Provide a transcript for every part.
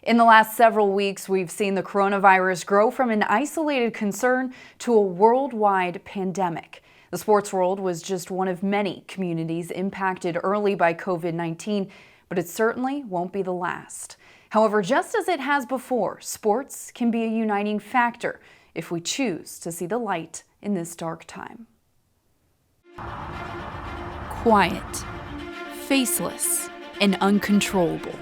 In the last several weeks, we've seen the coronavirus grow from an isolated concern to a worldwide pandemic. The sports world was just one of many communities impacted early by COVID-19, but it certainly won't be the last. However, just as it has before, sports can be a uniting factor if we choose to see the light in this dark time. Quiet, faceless, and uncontrollable.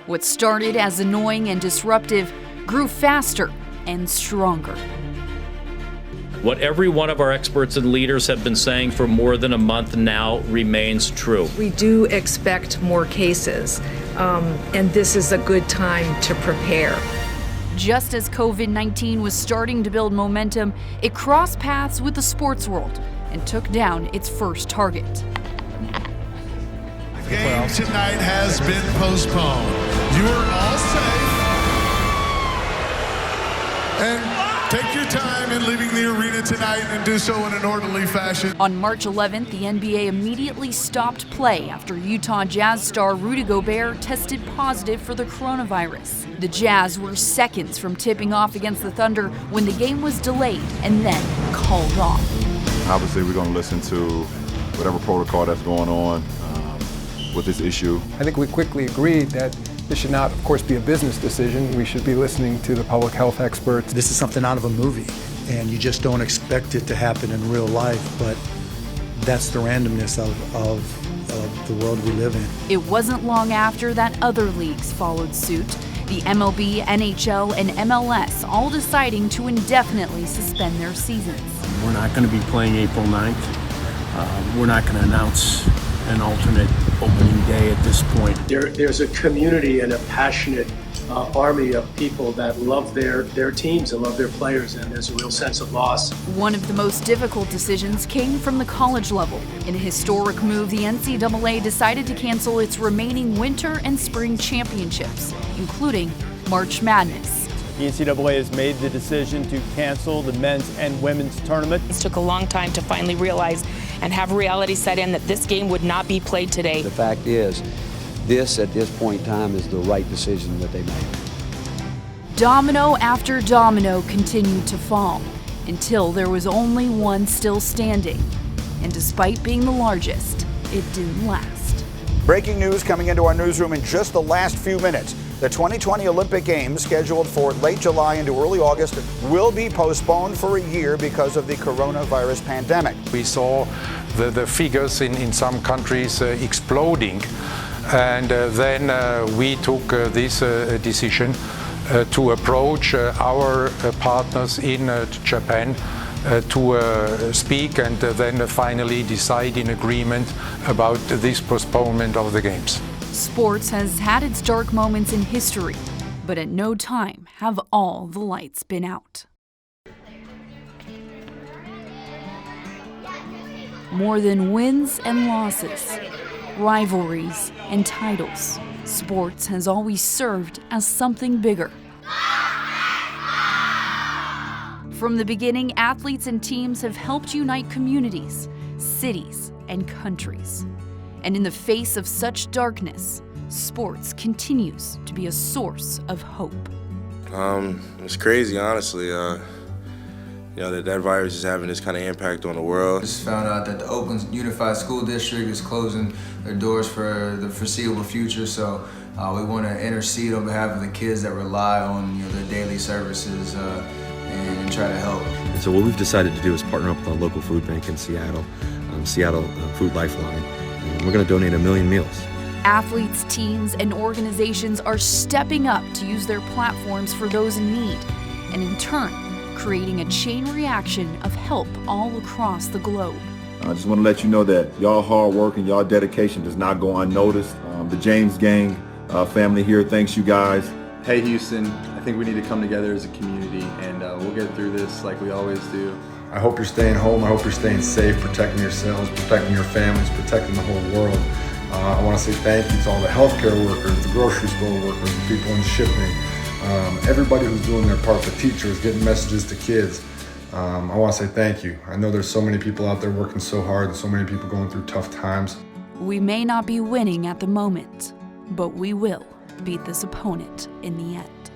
What started as annoying and disruptive grew faster and stronger. What every one of our experts and leaders have been saying for more than a month now remains true. We do expect more cases, and this is a good time to prepare. Just as COVID-19 was starting to build momentum, it crossed paths with the sports world and took down its first target. The game tonight has been postponed. You are all safe. And take your time in leaving the arena tonight and do so in an orderly fashion. On March 11th, the NBA immediately stopped play after Utah Jazz star Rudy Gobert tested positive for the coronavirus. The Jazz were seconds from tipping off against the Thunder when the game was delayed and then called off. Obviously, we're going to listen to whatever protocol that's going on with this issue. I think we quickly agreed that this should not, of course, be a business decision. We should be listening to the public health experts. This is something out of a movie, and you just don't expect it to happen in real life, but that's the randomness of the world we live in. It wasn't long after that other leagues followed suit. The MLB, NHL, and MLS all deciding to indefinitely suspend their seasons. We're not going to be playing April 9th. We're not going to announce an alternate opening day at this point. There's a community and a passionate army of people that love their teams and love their players, and there's a real sense of loss. One of the most difficult decisions came from the college level. In a historic move, the NCAA decided to cancel its remaining winter and spring championships, including March Madness. The NCAA has made the decision to cancel the men's and women's tournament. It took a long time to finally realize and have reality set in that this game would not be played today. The fact is, this at this point in time is the right decision that they made. Domino after domino continued to fall until there was only one still standing. And despite being the largest, it didn't last. Breaking news coming into our newsroom in just the last few minutes. The 2020 Olympic Games, scheduled for late July into early August, will be postponed for a year because of the coronavirus pandemic. We saw the figures in some countries exploding, and then we took this decision to approach our partners in Japan to speak and then finally decide in agreement about this postponement of the Games. Sports has had its dark moments in history, but at no time have all the lights been out. More than wins and losses, rivalries and titles, sports has always served as something bigger. From the beginning, athletes and teams have helped unite communities, cities, and countries. And in the face of such darkness, sports continues to be a source of hope. It's crazy, honestly. That virus is having this kind of impact on the world. Just found out that the Oakland Unified School District is closing their doors for the foreseeable future, so we want to intercede on behalf of the kids that rely on their daily services and try to help. And so what we've decided to do is partner up with our local food bank in Seattle, Seattle Food Lifeline. We're going to donate 1 million meals. Athletes, teams, and organizations are stepping up to use their platforms for those in need, and in turn, creating a chain reaction of help all across the globe. I just want to let you know that y'all hard work and y'all dedication does not go unnoticed. The James Gang family here thanks you guys. Hey Houston, I think we need to come together as a community, and we'll get through this like we always do. I hope you're staying home. I hope you're staying safe, protecting yourselves, protecting your families, protecting the whole world. I want to say thank you to all the healthcare workers, the grocery store workers, the people in shipping, everybody who's doing their part, the teachers, getting messages to kids. I want to say thank you. I know there's so many people out there working so hard and so many people going through tough times. We may not be winning at the moment, but we will. beat this opponent in the end.